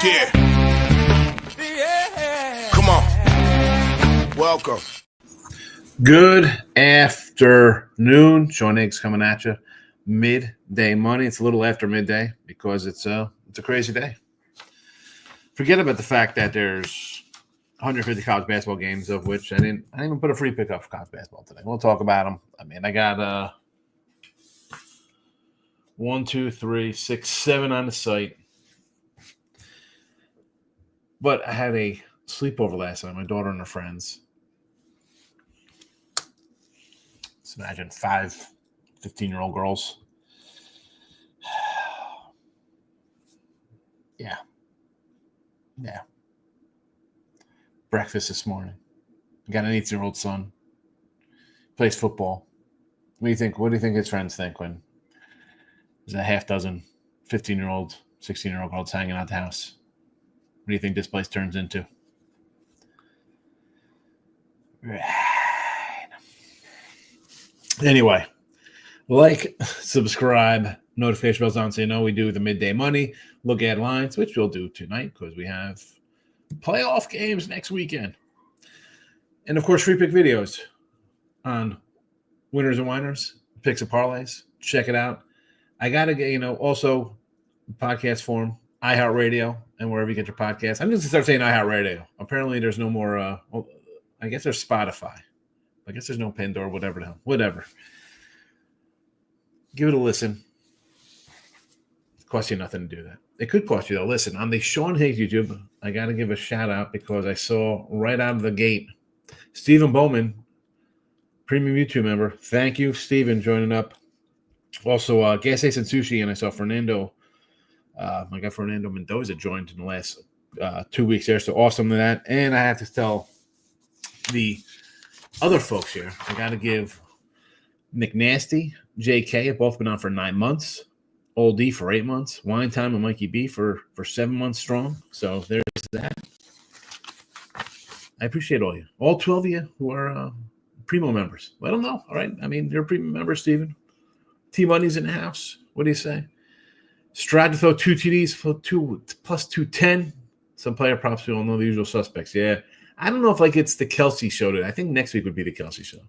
Yeah. Come on. Welcome. Good afternoon. Sean Higgs coming at you. Midday money. It's a little after midday because it's a crazy day. Forget about the fact that there's 150 college basketball games, of which I didn't even put a free pick up for college basketball today. We'll talk about them. I mean, I got 1, 2, 3, 6, 7 on the site. But I had a sleepover last night. My daughter and her friends. Just imagine 5 15-year-old girls. Yeah. Breakfast this morning. I got an 18-year-old son. Plays football. What do you think his friends think when there's a half dozen 15-year-old, 16-year-old girls hanging out the house? What do you think this place turns into? Right. Anyway, like, subscribe, notification bells on so you know we do the midday money, look at lines, which we'll do tonight because we have playoff games next weekend. And, of course, free pick videos on Winners and Whiners, picks and parlays. Check it out. I got to get, also podcast form, iHeartRadio, and wherever you get your podcasts. I'm just going to start saying iHeartRadio. Apparently, there's no more, I guess there's Spotify. I guess there's no Pandora, whatever the hell. Whatever. Give it a listen. It costs you nothing to do that. It could cost you, though. Listen, on the Sean Higgs YouTube, I got to give a shout-out because I saw right out of the gate, Stephen Bowman, premium YouTube member. Thank you, Stephen, joining up. Also, Gas Ace and Sushi, and I saw Fernando, my guy Fernando Mendoza joined in the last 2 weeks there. So awesome to that. And I have to tell the other folks here, I got to give Nick Nasty, JK, have both been on for 9 months. Old D for 8 months. Wine Time and Mikey B for 7 months strong. So there's that. I appreciate all you. All 12 of you who are Primo members. Let them know, all right? I mean, you're a Primo member, Steven. T-Money's in the house. What do you say? Stride to throw 2 TDs for plus 210. Some player props, we all know the usual suspects. Yeah. I don't know if it's the Kelsey show today. I think next week would be the Kelsey show.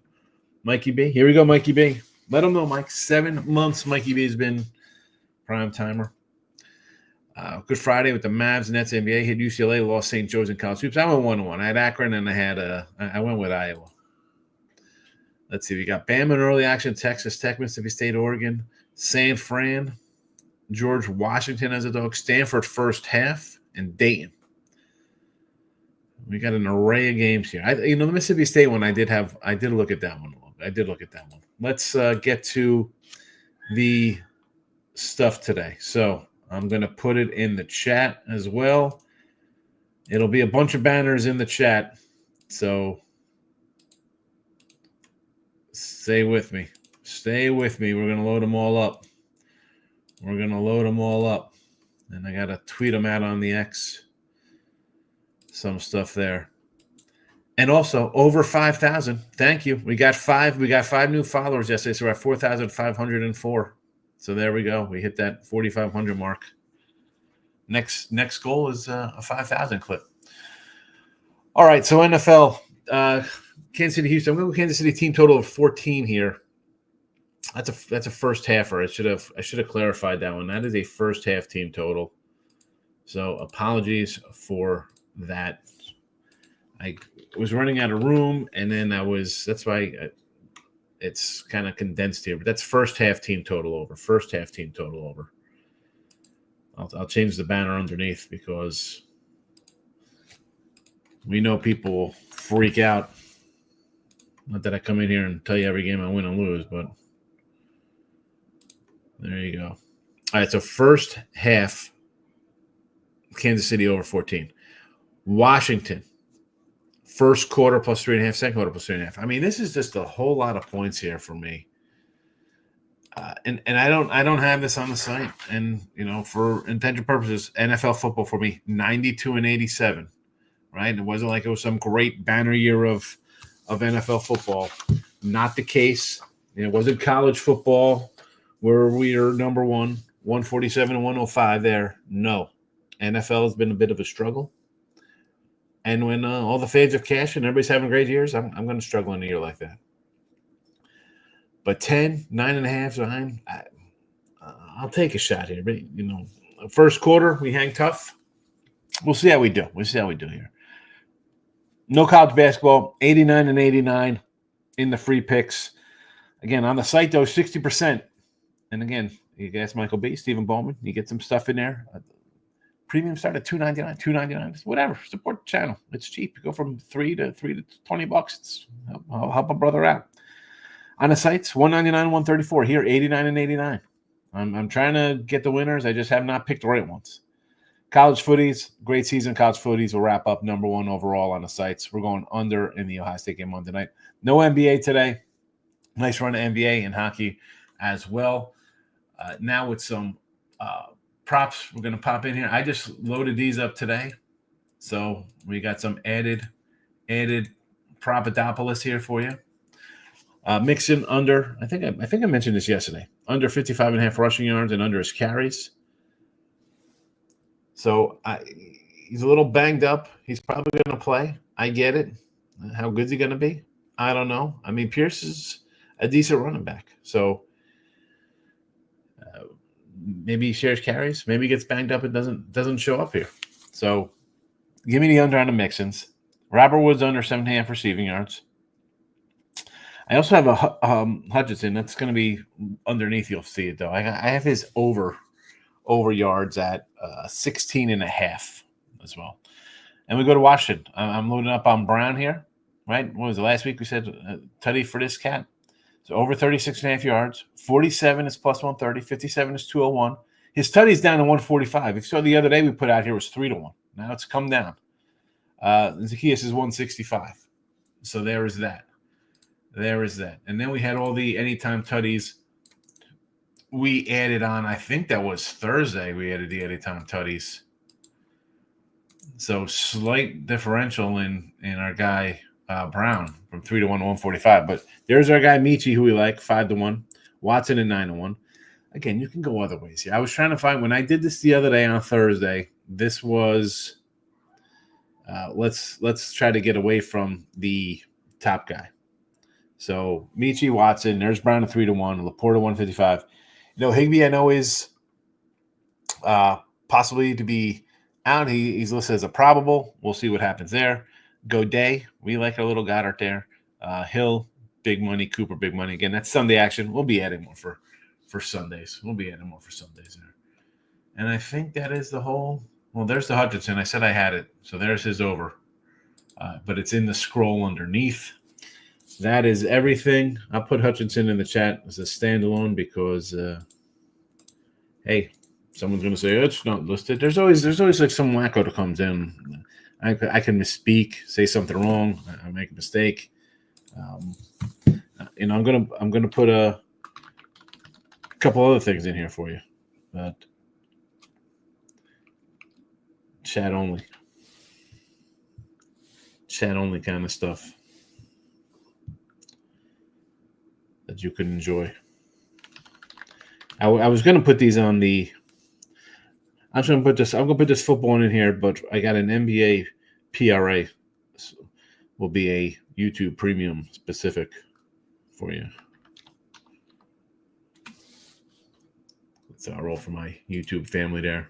Mikey B. Here we go, Mikey B. Let them know, Mike. 7 months Mikey B has been prime timer. Good Friday with the Mavs, Nets, NBA. Hit UCLA, lost St. Joe's in college hoops. I went 1-1. I had Akron, and I went with Iowa. Let's see. We got Bama in early action, Texas Tech, Mississippi State, Oregon, San Fran, George Washington as a dog, Stanford first half, and Dayton. We got an array of games here. The Mississippi State one, I did look at that one. Let's get to the stuff today. So I'm going to put it in the chat as well. It'll be a bunch of banners in the chat. So stay with me. We're going to load them all up. And I got to tweet them out on the X. Some stuff there. And also over 5,000. Thank you. We got 5 new followers yesterday, so we're at 4,504. So there we go. We hit that 4,500 mark. Next goal is a 5,000 clip. All right, so NFL, Kansas City, Houston. I'm going to go Kansas City team total of 14 here. That's a first halfer. I should have clarified that one. That is a first half team total. So apologies for that. I was running out of room, and then that's why it's kind of condensed here. But that's first half team total over. I'll change the banner underneath because we know people will freak out. Not that I come in here and tell you every game I win and lose, but there you go. All right, so first half, Kansas City over 14. Washington, first quarter plus 3.5, second quarter plus 3.5. I mean, this is just a whole lot of points here for me. And I don't have this on the site. And, for intended purposes, NFL football for me, 92 and 87, right? It wasn't like it was some great banner year of NFL football. Not the case. It wasn't college football where we are number one. 147 and 105 there. No. NFL has been a bit of a struggle. And when all the fans have cash and everybody's having great years, I'm going to struggle in a year like that. But 10, 9.5, 9, I'll take a shot here. But, first quarter, we hang tough. We'll see how we do. Here. No college basketball, 89 and 89 in the free picks. Again, on the site, though, 60%. And again, you guys, Michael B., Stephen Bowman, you get some stuff in there. Premium start at $2.99, whatever. Support the channel. It's cheap. You go from $3 to $20. I'll help a brother out. On the sites, $199, $134. Here, 89 and 89. I'm trying to get the winners. I just have not picked the right ones. College footies, great season. College footies will wrap up number one overall on the sites. We're going under in the Ohio State game Monday night. No NBA today. Nice run of NBA and hockey as well. Now with some props, we're going to pop in here. I just loaded these up today. So we got some added Propadopolis here for you. Mixon under, I think I mentioned this yesterday, under 55.5 rushing yards and under his carries. So he's a little banged up. He's probably going to play. I get it. How good's he going to be? I don't know. I mean, Pierce is a decent running back. So maybe he shares carries. Maybe he gets banged up and doesn't show up here. So give me the under on the Mixons. Robert Woods under 7.5 receiving yards. I also have a Hutchinson. That's going to be underneath. You'll see it, though. I have his over yards at 16.5 as well. And we go to Washington. I'm loading up on Brown here, right? What was it? Last week we said tutty for this cat. So over 36.5 yards. 47 is plus 130. 57 is 201. His tutty's down to 145. If you saw the other day we put out here was 3-1. Now it's come down. Zacchaeus is 165. So there is that. And then we had all the anytime tutties. We added on, I think that was Thursday, we added the anytime tutties. So slight differential in our guy Brown from 3-1 to 145. But there's our guy Michi, who we like, 5-1. Watson at 9-1. Again, you can go other ways here. I was trying to find, when I did this the other day on Thursday, this was let's try to get away from the top guy. So Michi, Watson, there's Brown at 3-1, Laporta 155. Higbee, I know, is possibly to be out. He's listed as a probable. We'll see what happens there. Godet, we like our little Goddard there. Hill, big money. Cooper, big money. Again, that's Sunday action. We'll be adding more for Sundays. There. And I think that is the whole. Well, there's the Hutchinson. I said I had it. So there's his over. But it's in the scroll underneath. That is everything. I'll put Hutchinson in the chat as a standalone because, hey, someone's going to say, oh, it's not listed. There's always like some wacko that comes in. I can misspeak, say something wrong. I make a mistake. I'm gonna put a couple other things in here for you, but chat only kind of stuff that you can enjoy. I was going to put these on the. I'm going to put this football in here, but I got an NBA PRA. So will be a YouTube Premium specific for you. That's our roll for my YouTube family there.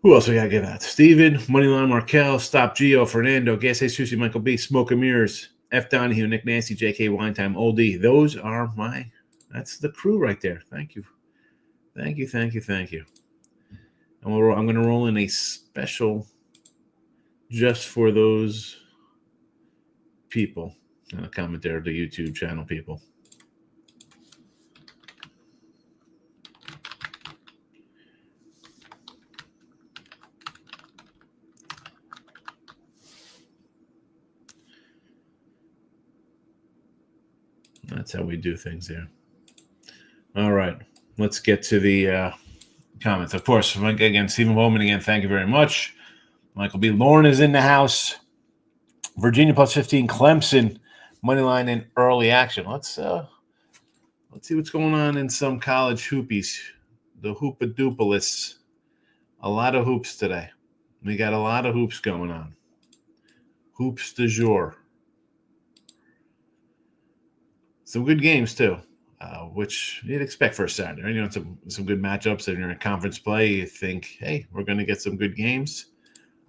Who else we got to give out? Steven, Moneyline Markel, Stop Geo, Fernando, Gas Susie, Michael B, Smoke and Mirrors, F. Donahue, Nick Nancy, JK Winetime, Old D. Those are that's the crew right there. Thank you. And I'm going to roll in a special just for those people. And a comment there, the YouTube channel people. That's how we do things there. All right. Let's get to the comments. Of course, again, Stephen Bowman, again, thank you very much. Michael B. Lauren is in the house. Virginia plus 15, Clemson, moneyline in early action. Let's see what's going on in some college hoopies the hoopadoopalis. A lot of hoops today. We got a lot of hoops going on. Hoops du jour. Some good games, too, which you'd expect for a Saturday. You know, some good matchups. If you're in conference play, you think, hey, we're going to get some good games.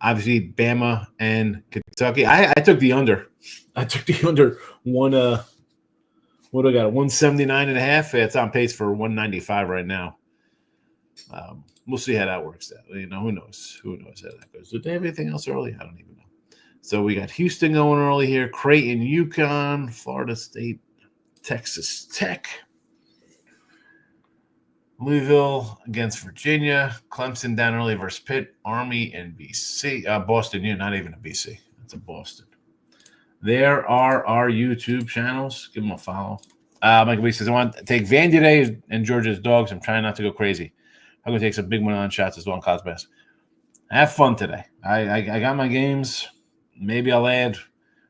Obviously, Bama and Kentucky. I took the under. I took the under one. What do I got? 179.5. It's on pace for 195 right now. We'll see how that works out. You know, who knows? Who knows how that goes? Did they have anything else early? I don't even know. So we got Houston going early here. Creighton, UConn, Florida State, Texas Tech. Louisville against Virginia. Clemson down early versus Pitt. Army and BC. Boston, not even a BC. It's a Boston. There are our YouTube channels. Give them a follow. Michael B says, I want to take Vandy today and Georgia's dogs. I'm trying not to go crazy. I'm going to take some big money on shots as well in college basketball. Have fun today. I got my games. Maybe I'll add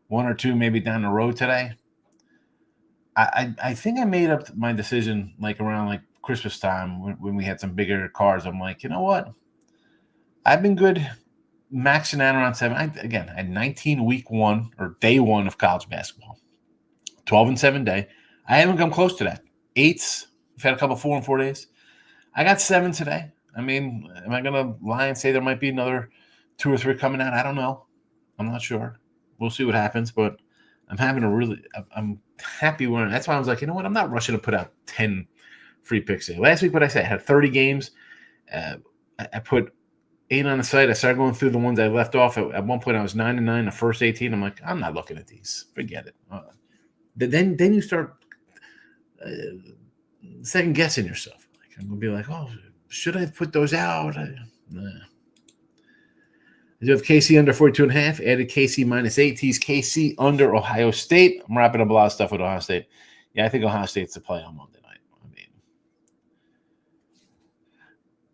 one or two maybe down the road today. I think I made up my decision around Christmas time when we had some bigger cards. I'm like, you know what? I've been good maxing out around 7. I had 19 week one or day one of college basketball. 12-7 day. I haven't come close to that. 8s. We've had a couple 4 and 4 days. I got 7 today. I mean, am I going to lie and say there might be another 2 or 3 coming out? I don't know. I'm not sure. We'll see what happens, but I'm happy when that's why I was like, you know what? I'm not rushing to put out 10 free picks today. Last week, what I said, I had 30 games. I put 8 on the site. I started going through the ones I left off. At one point, I was 9-9 the first 18. I'm like, I'm not looking at these. Forget it. Then you start second guessing yourself. I'm gonna be like, oh, should I have put those out? Nah. I do have KC under 42.5. Added KC -8. Tease KC under Ohio State. I'm wrapping up a lot of stuff with Ohio State. Yeah, I think Ohio State's the play on Monday night. I mean,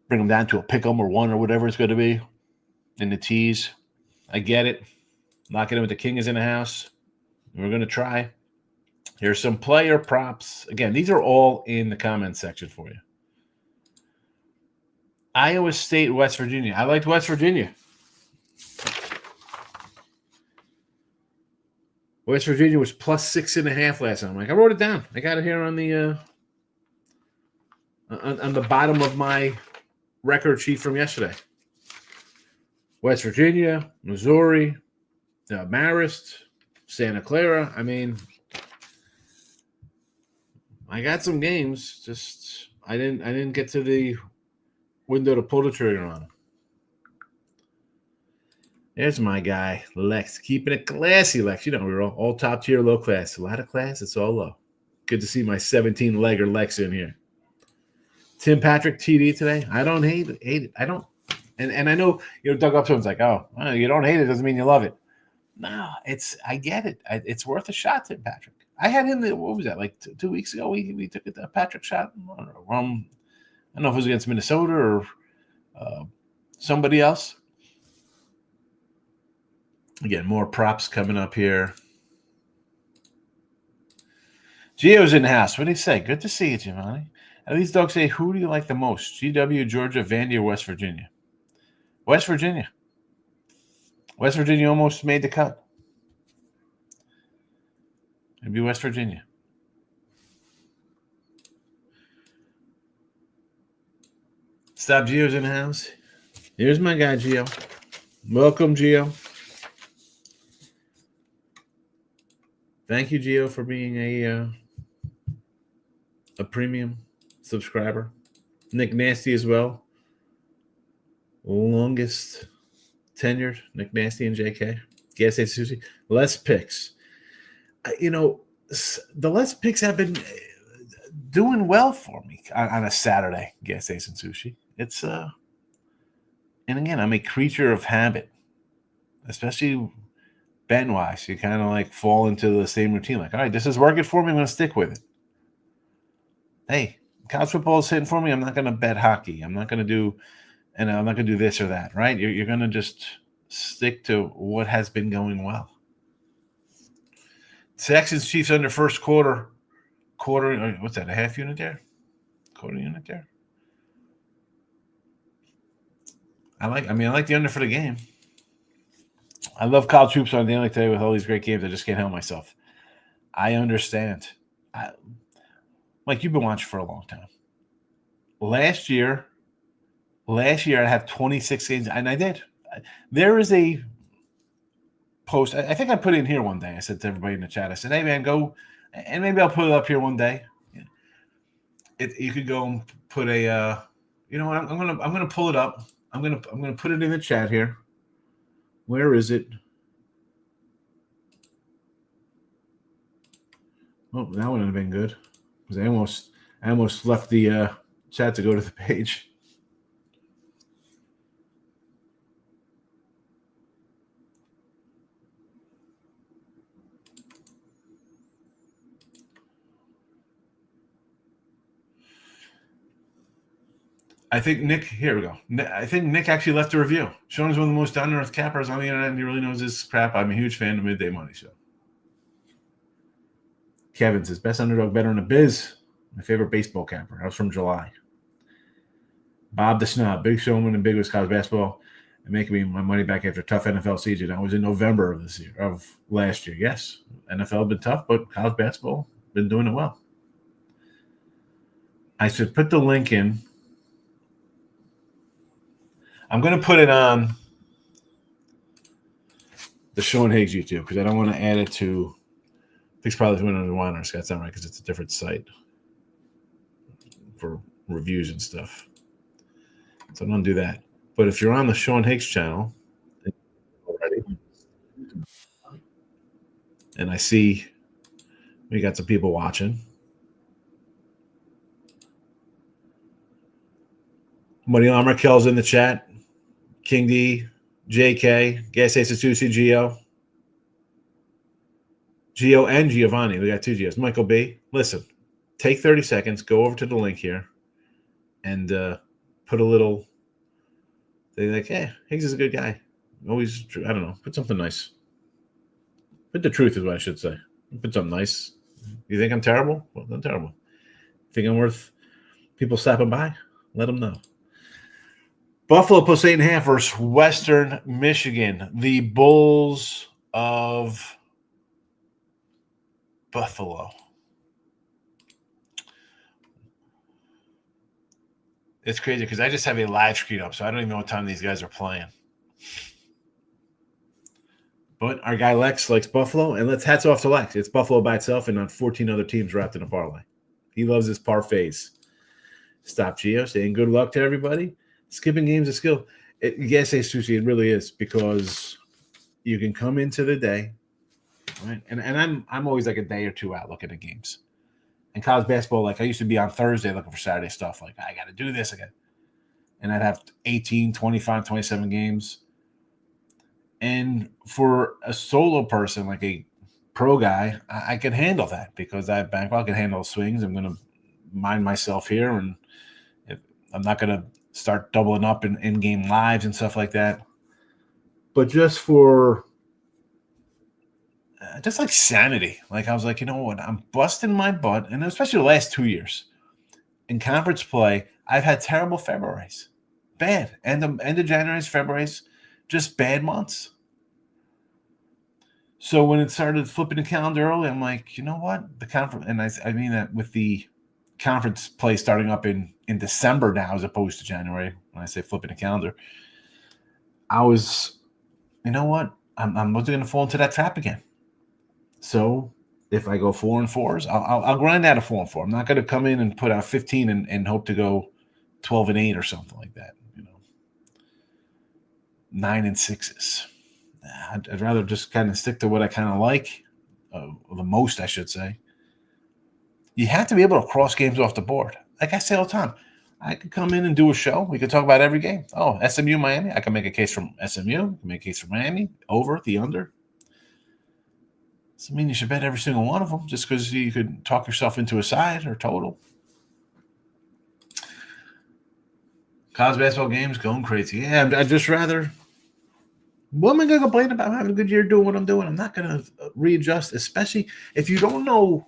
bring them down to a pick 'em or 1 or whatever it's going to be in the tease. I get it. Lock it in with the king is in the house. We're going to try. Here's some player props. Again, these are all in the comments section for you. Iowa State, West Virginia. I liked West Virginia. West Virginia was +6.5 last time. I wrote it down. I got it here on the on the bottom of my record sheet from yesterday. West Virginia, Missouri, Marist, Santa Clara. I mean, I got some games. Just I didn't get to the window to pull the trigger on. There's my guy, Lex. Keeping it classy, Lex. You know, we're all top tier, low class. A lot of class, it's all low. Good to see my 17-legger Lex in here. Tim Patrick TD today. I don't hate it. I don't. And I know, Doug Upson's like, oh, well, you don't hate it doesn't mean you love it. No, I get it. It's worth a shot, Tim Patrick. I had him, what was that, 2 weeks ago? We took a Patrick shot. I don't know if it was against Minnesota or somebody else. Again, more props coming up here. Gio's in the house. What do you say? Good to see you, Giovanni. And these dogs say, who do you like the most? GW, Georgia, Vandy, or West Virginia? West Virginia. West Virginia almost made the cut. It'd be West Virginia. Stop Gio's in the house. Here's my guy, Gio. Welcome, Gio. Thank you, Gio, for being a premium subscriber. Nick Nasty as well. Longest tenured, Nick Nasty and JK. Gas Station Sushi. Less picks. The less picks have been doing well for me on a Saturday. Gas Station Sushi. It's and again, I'm a creature of habit, especially Ben-wise. You kind of fall into the same routine. All right, this is working for me. I'm going to stick with it. Hey, college football is hitting for me. I'm not going to bet hockey. I'm not going to do this or that, right? You're going to just stick to what has been going well. Texans Chiefs under first quarter. What's that, a half unit there? Quarter unit there? I like the under for the game. I love college hoops on the end today with all these great games. I just can't help myself. I understand. Mike, you've been watching for a long time. Last year I had 26 games, and I did. There is a post. I think I put it in here one day. I said to everybody in the chat, I said, "Hey man, go," and maybe I'll put it up here one day. You could go and put a. You know what? I'm gonna pull it up. I'm gonna put it in the chat here. Where is it? Oh, that wouldn't have been good because I almost left the chat to go to the page. I think Nick, here we go. I think Nick actually left a review. Sean is one of the most down-to-earth cappers on the internet, and he really knows his crap. I'm a huge fan of Midday Money Show. Kevin says, best underdog better in the biz. My favorite baseball capper. That was from July. Bob the Snob, big showman and big was college basketball and making me my money back after a tough NFL season. I was in November of last year. Yes, NFL been tough, but college basketball been doing it well. I should put the link in. I'm going to put it on the Sean Higgs YouTube because I don't want to add it to. I think it's probably one of the Whiners. That's not right because it's a different site for reviews and stuff. So I'm going to do that. But if you're on the Sean Higgs channel already, and I see we got some people watching. Money on Raquel's in the chat. King D, JK, Gas Ace Susi, Gio, and Giovanni. We got two Gios. Michael B. Listen, take 30 seconds, go over to the link here, and put a little. They're like, hey, Higgs is a good guy. Always, I don't know, put something nice. Put the truth is what I should say. Put something nice. You think I'm terrible? Well, I'm terrible. Think I'm worth people stopping by? Let them know. Buffalo plus 8.5 versus Western Michigan. The Bulls of Buffalo. It's crazy because I just have a live screen up, so I don't even know what time these guys are playing. But our guy Lex likes Buffalo, and let's hats off to Lex. It's Buffalo by itself and not 14 other teams wrapped in a parlay. He loves his parfaits. Stop Gio saying good luck to everybody. Skipping games is skill. Yes, hey, Susie, it really is because you can come into the day, right? And I'm always like a day or two out looking at games. And college basketball, like I used to be on Thursday looking for Saturday stuff. Like I got to do this again. And I'd have 18, 25, 27 games. And for a solo person, like a pro guy, I can handle that because I have bankroll. I can handle swings. I'm going to mind myself here. And I'm not going to start doubling up in game lives and stuff like that. But just for just like sanity, like I was like, you know what? I'm busting my butt. And especially the last 2 years in conference play, I've had terrible Februarys. Bad. End of January's, February's, just bad months. So when it started flipping the calendar early, I'm like, you know what? The conference, and I mean that with the conference play starting up in December now as opposed to January. When I say flipping the calendar, I was, you know what? I'm not going to fall into that trap again. So if I go 4-4s, I'll grind out a 4-4. I'm not going to come in and put out 15 and hope to go 12-8 or something like that. 9-6s. I'd rather just kind of stick to what I kind of like, the most, I should say. You have to be able to cross games off the board. Like I say all the time, I could come in and do a show. We could talk about every game. Oh, SMU, Miami. I can make a case from SMU. I can make a case from Miami, over, the under. Doesn't mean you should bet every single one of them just because you could talk yourself into a side or total. College basketball games going crazy. Yeah, I'd just rather. What am I going to complain about having a good year doing what I'm doing? I'm not going to readjust, especially if you don't know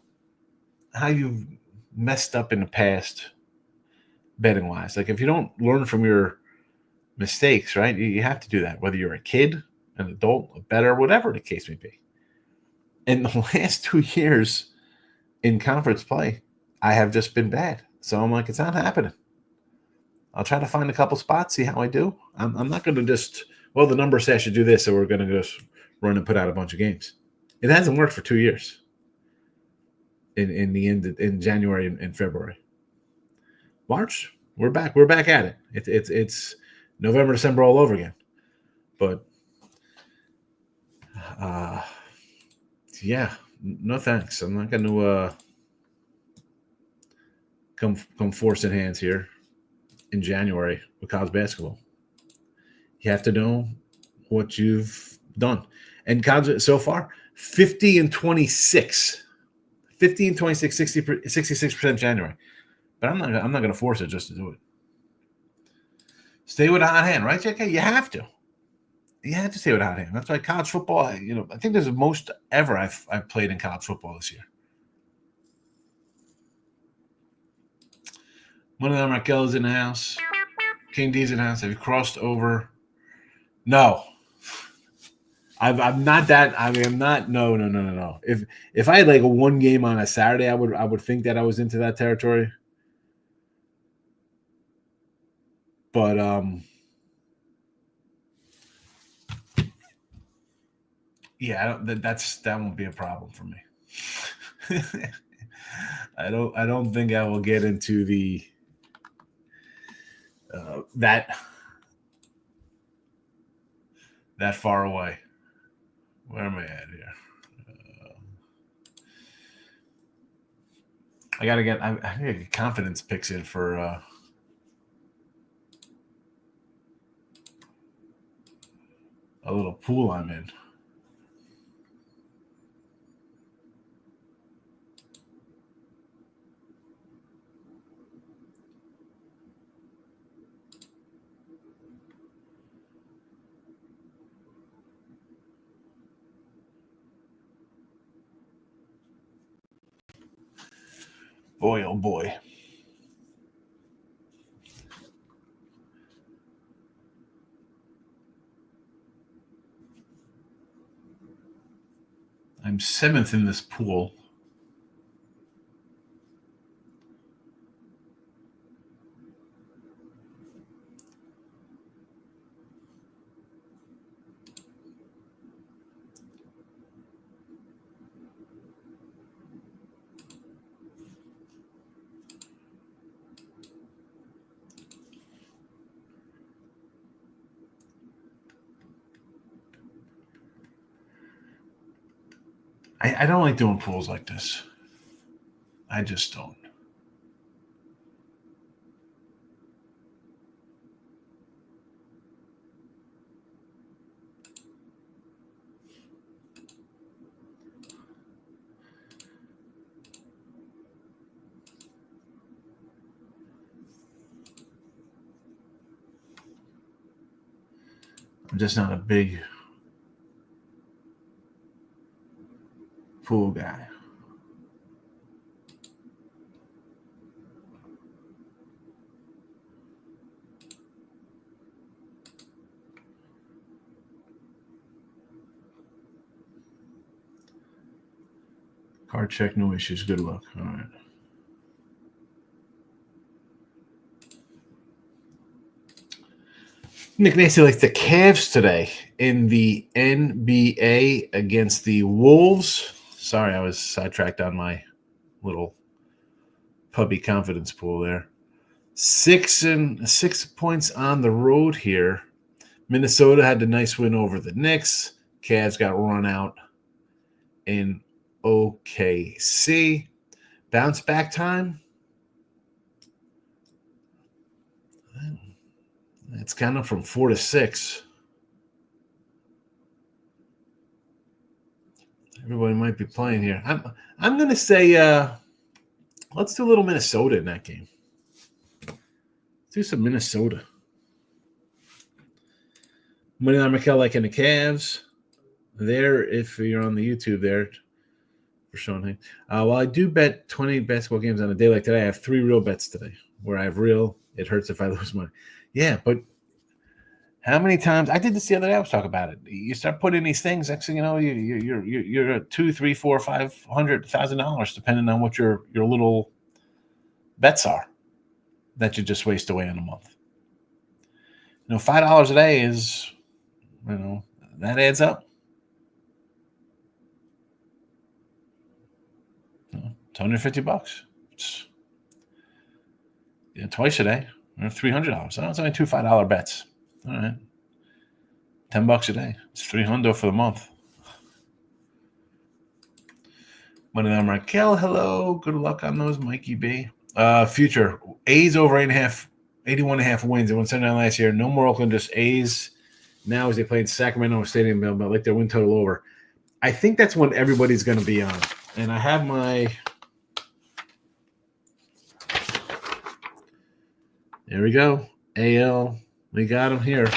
how you've messed up in the past betting-wise. Like if you don't learn from your mistakes, right? You have to do that, whether you're a kid, an adult, a better, whatever the case may be. In the last 2 years in conference play, I have just been bad. So I'm like, it's not happening. I'll try to find a couple spots, see how I do. I'm not going to just, well, the numbers say I should do this, so we're going to just run and put out a bunch of games. It hasn't worked for 2 years in the end, in January and February. March, we're back. We're back at it. It's November, December all over again. But, yeah, no thanks. I'm not going to come forcing hands here in January with college basketball. You have to know what you've done. And college so far, 50 and 26. 50 and 26, 66% January. But I'm not going to force it just to do it. Stay with a hot hand, right, JK? You have to. You have to stay with a hot hand. That's why college football, I think there's the most ever I've played in college football this year. Money Line Raquel is in the house. King D's in the house. Have you crossed over? No. I'm not that. I mean, I'm not. No. If I had like a one game on a Saturday, I would think that I was into that territory. But yeah, that won't be a problem for me. I don't think I will get into the that far away. Where am I at here? I gotta get confidence picks in for a little pool I'm in. Boy, oh boy. I'm 7th in this pool. I don't like doing pools like this. I just don't. I'm just not a big pool guy. Card check, no issues. Good luck. All right. Nick Nacy likes the Cavs today in the NBA against the Wolves. Sorry, I was sidetracked on my little puppy confidence pool there. 6 points on the road here. Minnesota had the nice win over the Knicks. Cavs got run out in OKC. Bounce back time. It's kind of from 4 to 6. Everybody might be playing here. I'm going to say let's do a little Minnesota in that game. Let's do some Minnesota. Money Line Raquel like in the Cavs. There, if you're on the YouTube there, for Sean. Well, I do bet 20 basketball games on a day like today. I have 3 real bets today where I have real. It hurts if I lose money. Yeah, but How many times I did this the other day? I was talking about it. You start putting these things. Next thing you know, you're at $200, $300, $400, $500,000, depending on what your little bets are that you just waste away in a month. $5 a day is, that adds up. It's $150. It's twice a day, $300. So it's only two $5 bets. All right, $10 a day. It's $300 for the month. One of them, Raquel. Hello, good luck on those, Mikey B. Future A's over 8.5, 81.5 wins. They won 79 last year. No more Oakland, just A's. Now as they played Sacramento Stadium, but like their win total over. I think that's what everybody's going to be on. And I have my. There we go. AL. We got them here.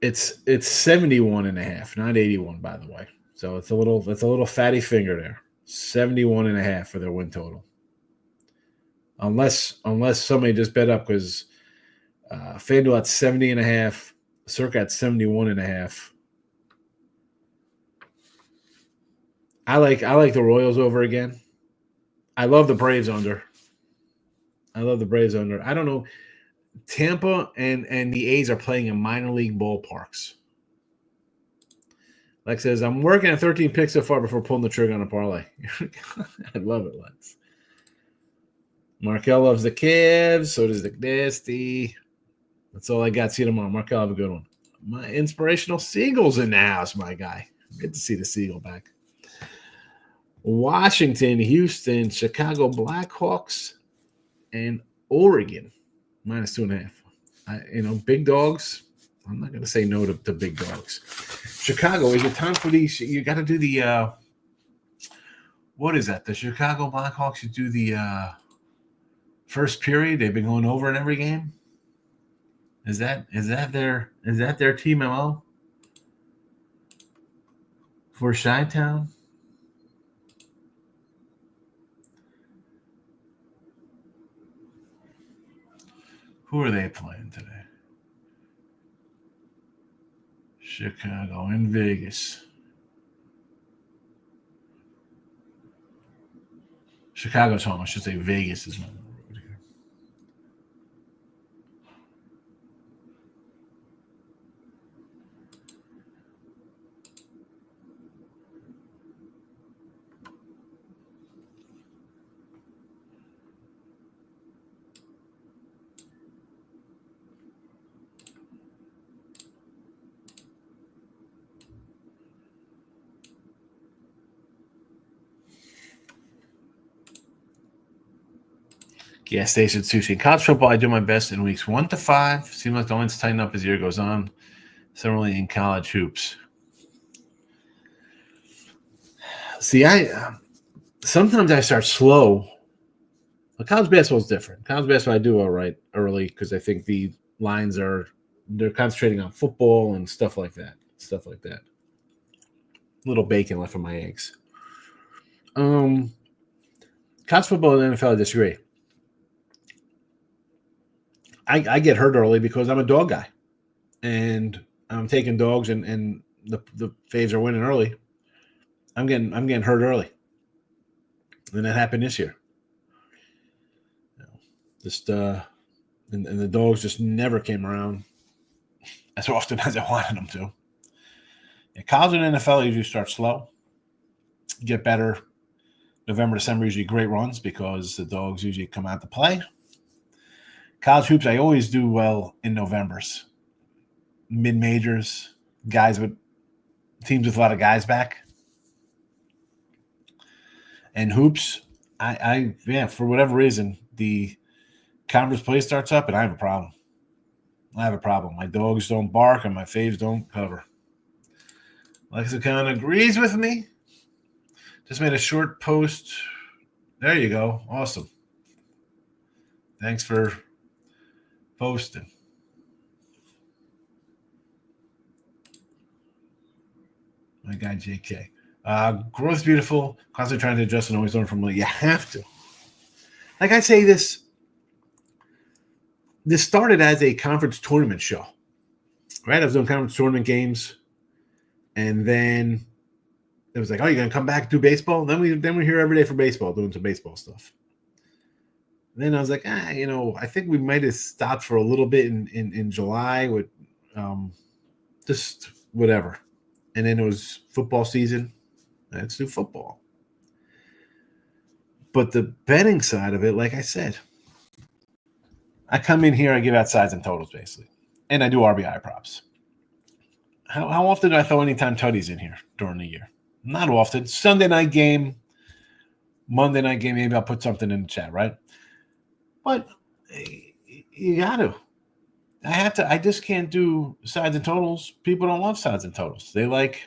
It's 71.5, not 81, by the way. So it's a little fatty finger there. 71.5 for their win total. Unless somebody just bet up, because FanDuel at 70.5, Circa at 71.5. I like the Royals over again. I love the Braves under. I don't know. Tampa and the A's are playing in minor league ballparks. Lex says, I'm working at 13 picks so far before pulling the trigger on a parlay. I love it, Lex. Markel loves the Cavs. So does the Nasty. That's all I got. See you tomorrow. Markel, have a good one. My inspirational Seagulls in the house, my guy. Good to see the Seagull back. Washington, Houston, Chicago Blackhawks, and Oregon. -2.5. Big dogs. I'm not going to say no to big dogs. Chicago, is it time for these? You got to do the what is that? The Chicago Blackhawks, you do the first period. They've been going over in every game. Is that their team MO for Chi-Town? Who are they playing today? Chicago in Vegas. Chicago's home. I should say Vegas is home. Gas station sushi. In college football, I do my best in weeks 1 to 5. Seems like the lines tighten up as the year goes on. Similarly in college hoops. See, sometimes I start slow. Well, college basketball is different. College basketball, I do all right early because I think the lines they're concentrating on football and stuff like that. A little bacon left for my eggs. College football and NFL, I disagree. I get hurt early because I'm a dog guy, and I'm taking dogs, and the faves are winning early. I'm getting hurt early, and that happened this year. And the dogs just never came around as often as I wanted them to. Yeah, college and NFL usually start slow, get better. November, December usually great runs because the dogs usually come out to play. College hoops, I always do well in Novembers. Mid-majors, teams with a lot of guys back. And hoops, I for whatever reason, the conference play starts up and I have a problem. My dogs don't bark and my faves don't cover. Lexicon agrees with me. Just made a short post. There you go. Awesome. Thanks for posting. My guy JK. Growth is beautiful. Constantly trying to adjust and always learn from it. You have to. like I say, this started as a conference tournament show, right? I was doing conference tournament games, and then it was like, oh, you're gonna come back and do baseball? Then we're here every day for baseball, doing some baseball stuff. And then I was like, I think we might have stopped for a little bit in July with just whatever. And then it was football season. Let's do football. But the betting side of it, like I said, I come in here, I give out sides and totals basically, and I do RBI props. How often do I throw anytime tutties in here during the year? Not often. Sunday night game, Monday night game, maybe I'll put something in the chat, right? But you got to. I have to. I just can't do sides and totals. People don't love sides and totals. They like,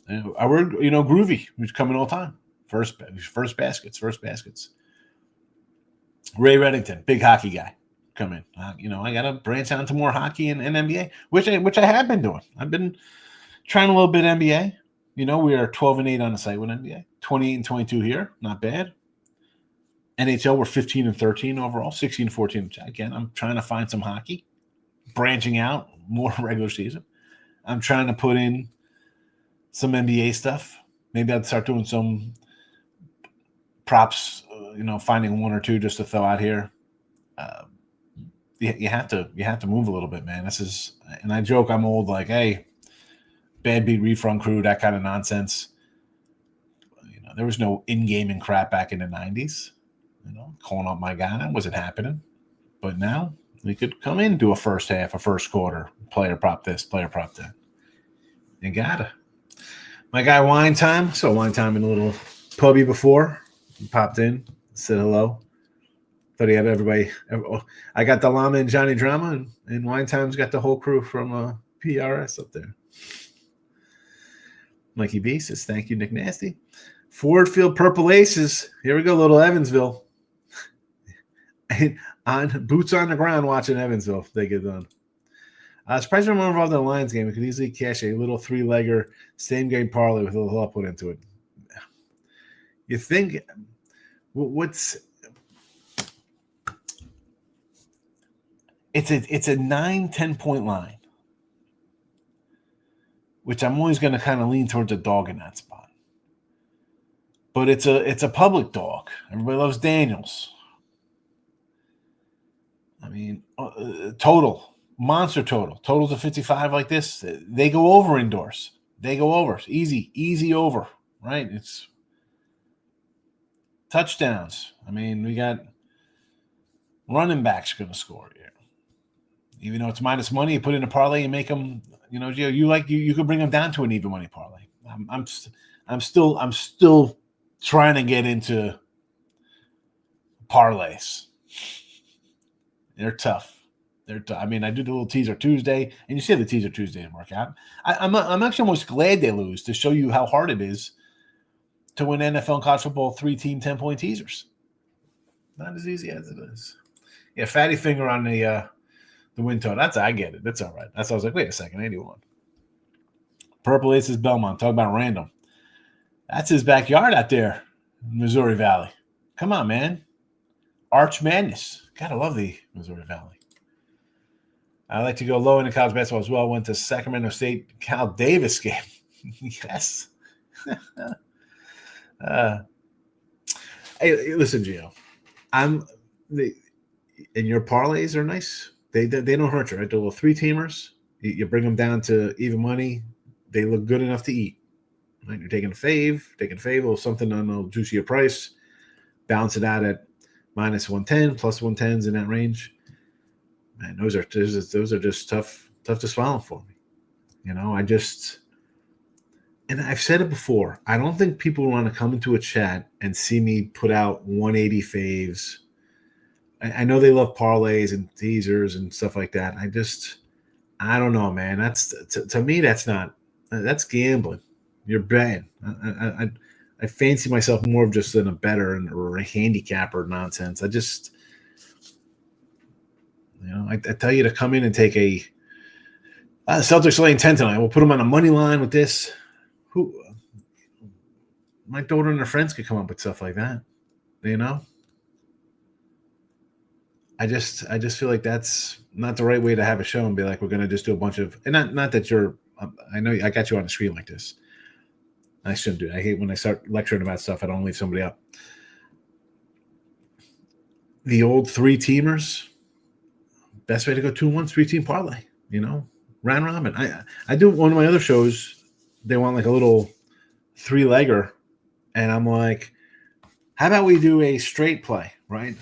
I word, Groovy, who's coming all the time. First baskets. Ray Reddington, big hockey guy, come in. I got to branch out into more hockey and NBA, which I have been doing. I've been trying a little bit NBA. We are 12-8 on the site with NBA, 28-22 here, not bad. NHL, we're 15-13 overall, 16-14. Again, I'm trying to find some hockey, branching out more regular season. I'm trying to put in some NBA stuff. Maybe I'd start doing some props, finding one or two just to throw out here. You have to move a little bit, man. And I joke I'm old, like, hey, bad beat refund crew, that kind of nonsense. There was no in-gaming crap back in the 90s. Calling up my guy, that wasn't happening. But now we could come in, do a first half, a first quarter, player prop this, player prop that. You gotta. My guy Wine Time, saw Wine Time in a little pubby before. He popped in, said hello. Thought he had everybody. I got the Llama and Johnny Drama, and Wine Time's got the whole crew from PRS up there. Mikey B says, thank you, Nick Nasty. Ford Field Purple Aces. Here we go, little Evansville. On boots on the ground watching Evansville. They get done. Surprised I'm more involved in the Lions game. We could easily cash a little three-legger same game parlay with a little help put into it. You think it's a 9-10 point line, which I'm always going to kind of lean towards a dog in that spot. But it's a public dog. Everybody loves Daniels. I mean, monster totals of 55 like this, they go over indoors. They go over. It's easy over, right? It's touchdowns. I mean, we got running backs going to score here. Even though it's minus money, you put in a parlay and make them, you could bring them down to an even money parlay. I'm still trying to get into parlays. They're tough. I mean, I do the little teaser Tuesday, and you see the teaser Tuesday didn't work out. I'm actually almost glad they lose to show you how hard it is to win NFL and college football 3-team 10-point teasers. Not as easy as it is. Yeah, fatty finger on the win total. I get it. That's all right. That's why I was like, wait a second, 81. Purple Aces Belmont. Talk about random. That's his backyard out there in Missouri Valley. Come on, man. Arch Madness. Gotta love the Missouri Valley. I like to go low into college basketball as well. Went to Sacramento State Cal Davis game. Yes. Hey, listen, Gio. And your parlays are nice. They don't hurt you, right? They're little 3-teamers. You bring them down to even money. They look good enough to eat. Right? You're taking a fave, or something on a juicier price. Balance it out at minus 110, plus 110s in that range. Man, those are just tough to swallow for me. And I've said it before. I don't think people want to come into a chat and see me put out 180 faves. I know they love parlays and teasers and stuff like that. I don't know, man. That's to me, that's gambling. You're betting. I fancy myself more of just than a bettor or a handicapper nonsense. I tell you to come in and take a Celtics laying 10 tonight. We'll put them on a money line with this. My daughter and her friends could come up with stuff like that, I just feel like that's not the right way to have a show and be like, we're going to just do a bunch of, and not that you're, I know I got you on the screen like this. I shouldn't do it. I hate when I start lecturing about stuff. I don't leave somebody up. The old 3-teamers, best way to go 2-1, 3-team parlay, round robin. I do one of my other shows. They want like a little 3-legger. And I'm like, how about we do a straight play, right?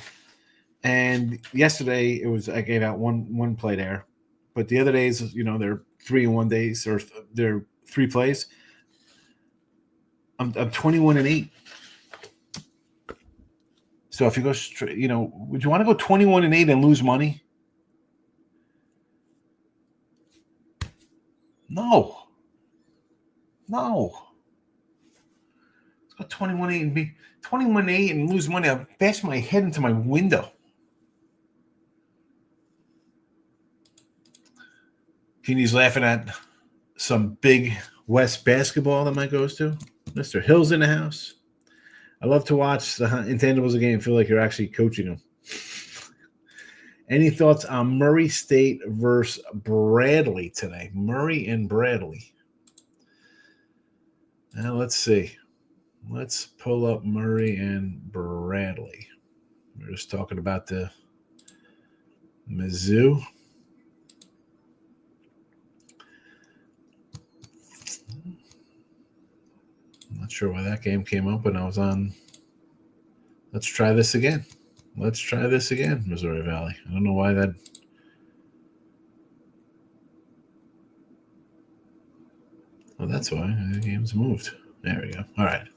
And yesterday I gave out one play there, but the other days, they're 3-in-1 days or they're 3 plays. I'm 21-8. So if you go straight, would you want to go 21-8 and lose money? No. Let's go 21-8 and be 21-8 and lose money. I'll bash my head into my window. Keeney's laughing at some big West basketball that Mike goes to. Mr. Hill's in the house. I love to watch the intangibles of the game. Feel like you're actually coaching them. Any thoughts on Murray State versus Bradley today? Murray and Bradley. Now let's see. Let's pull up Murray and Bradley. We're just talking about the Mizzou. I'm not sure why that game came up when I was on. Let's try this again. Missouri Valley. I don't know why that. Oh, that's why the game's moved. There we go. All right.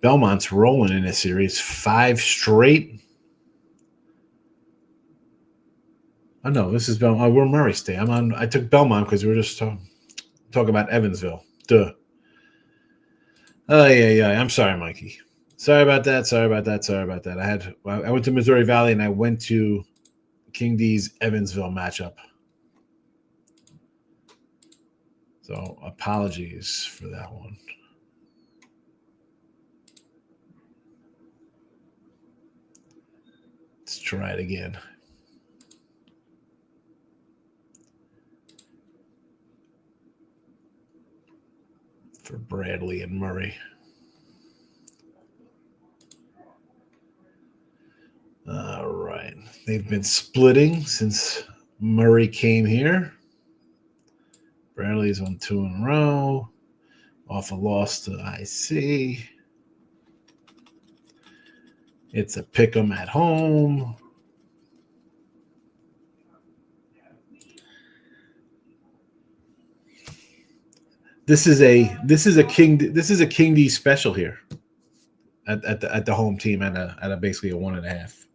Belmont's rolling in this series. 5 straight. Oh no, this is Belmont. Oh, we're Murray State. I took Belmont because we were just talking about Evansville. Duh. Oh yeah. I'm sorry, Mikey. Sorry about that. I went to Missouri Valley and I went to King D's Evansville matchup. So apologies for that one. Let's try it again. For Bradley and Murray. All right. They've been splitting since Murray came here. Bradley's on 2 in a row. Off a loss to IC. It's a pick 'em at home. This is a King D special here at the home team at a basically a 1.5.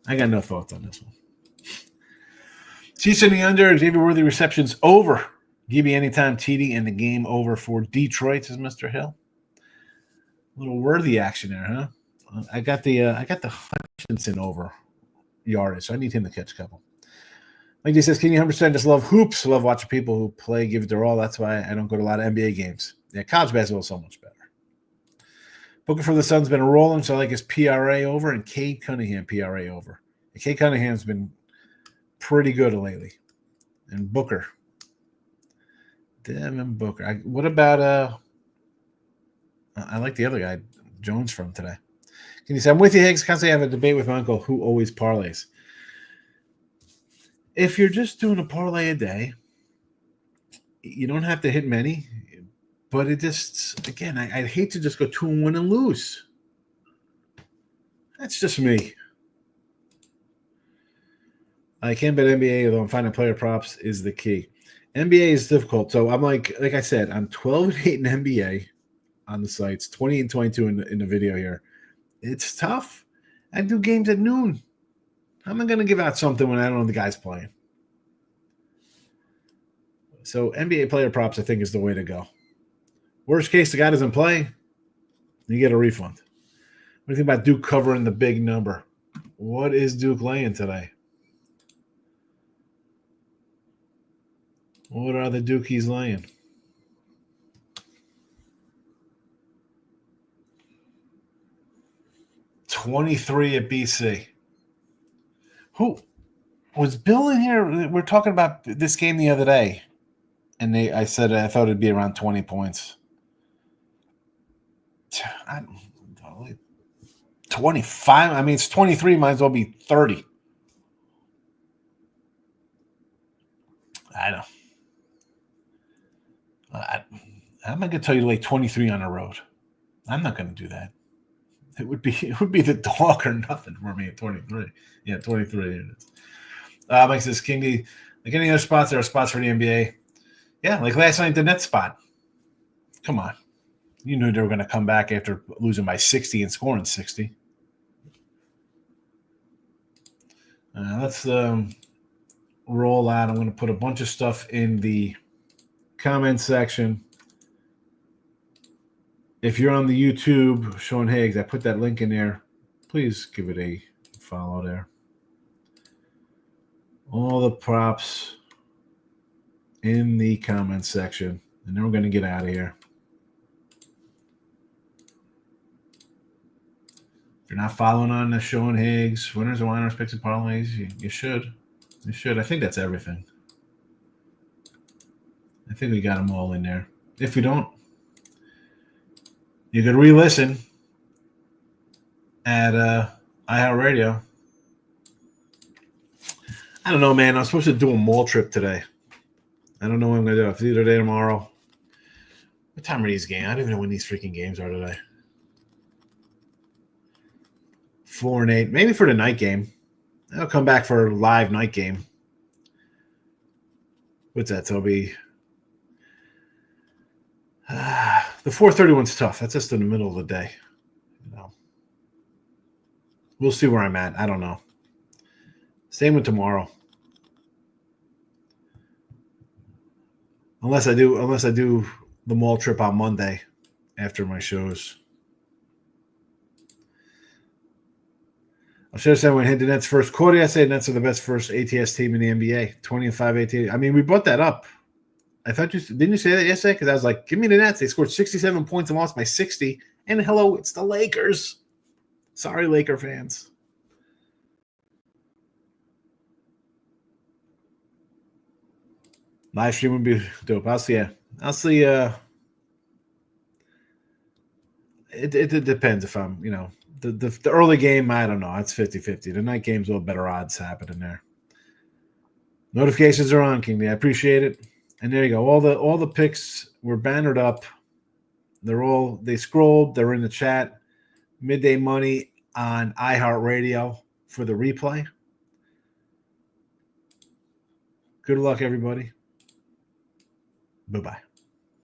I got no thoughts on this one. Chiefs in the under. Xavier Worthy receptions over. Give me anytime TD and the game over for Detroit, says Mr. Hill. A little Worthy action there, huh? I got the Hutchinson over yardage, so I need him to catch a couple. Like he says, can you 100% just love hoops? Love watching people who play, give it their all. That's why I don't go to a lot of NBA games. Yeah, college basketball is so much better. Booker for the Suns been rolling, so I like his PRA over and Cade Cunningham PRA over. And Cade Cunningham's been pretty good lately. And Booker. Devin Booker. What about I like the other guy, Jones from today. Can you say, I'm with you, Higgs. Constantly have a debate with my uncle who always parlays. If you're just doing a parlay a day, you don't have to hit many, but it just, again, I'd hate to just go 2-1 and lose. That's just me. I can't bet NBA, although I'm finding player props is the key. NBA is difficult. So I'm like I said, I'm 12-8 in NBA on the sites, 20-22 in the video here. It's tough. I do games at noon. How am I going to give out something when I don't know the guy's playing? So NBA player props, I think, is the way to go. Worst case, the guy doesn't play, you get a refund. What do you think about Duke covering the big number? What is Duke laying today? What are the Dukies laying? 23 at BC. Who was Bill in here? We're talking about this game the other day, and I said I thought it'd be around 20 points. 25. I mean, it's 23. Might as well be 30. I know. I'm not going to tell you to lay 23 on the road. I'm not going to do that. It would be the dog or nothing for me at 23. Yeah, 23 units. Mike says, Kingy, like any other spots, there are spots for the NBA. Yeah, like last night, the Nets spot. Come on. You knew they were going to come back after losing by 60 and scoring 60. Let's roll out. I'm going to put a bunch of stuff in the comment section. If you're on the YouTube, Sean Higgs, I put that link in there. Please give it a follow there. All the props in the comment section. And then we're going to get out of here. If you're not following on the Sean Higgs, Winners and Whiners, Picks and Parlays, you should. You should. I think that's everything. I think we got them all in there. If we don't, you could re-listen at iHeartRadio. I don't know, man. I'm supposed to do a mall trip today. I don't know what I'm going to do. It's either today or tomorrow. What time are these games? I don't even know when these freaking games are today. 4 and 8. Maybe for the night game. I'll come back for a live night game. What's that, Toby? The 4:30 one's tough. That's just in the middle of the day. You know. We'll see where I'm at. I don't know. Same with tomorrow. Unless I do the mall trip on Monday after my shows. I should have said when I hit the Nets first quarter, I say the Nets are the best first ATS team in the NBA. 20-5 ATS. I mean, we brought that up. I thought didn't you say that yesterday? Because I was like, give me the Nets. They scored 67 points and lost by 60. And hello, it's the Lakers. Sorry, Laker fans. Live stream would be dope. I'll see. It depends if I'm, the early game, I don't know. It's 50-50. The night game's a little better odds happening there. Notifications are on, Kingy. I appreciate it. And there you go. All the picks were bannered up. They scrolled. They're in the chat. Midday Money on iHeartRadio for the replay. Good luck, everybody. Bye-bye.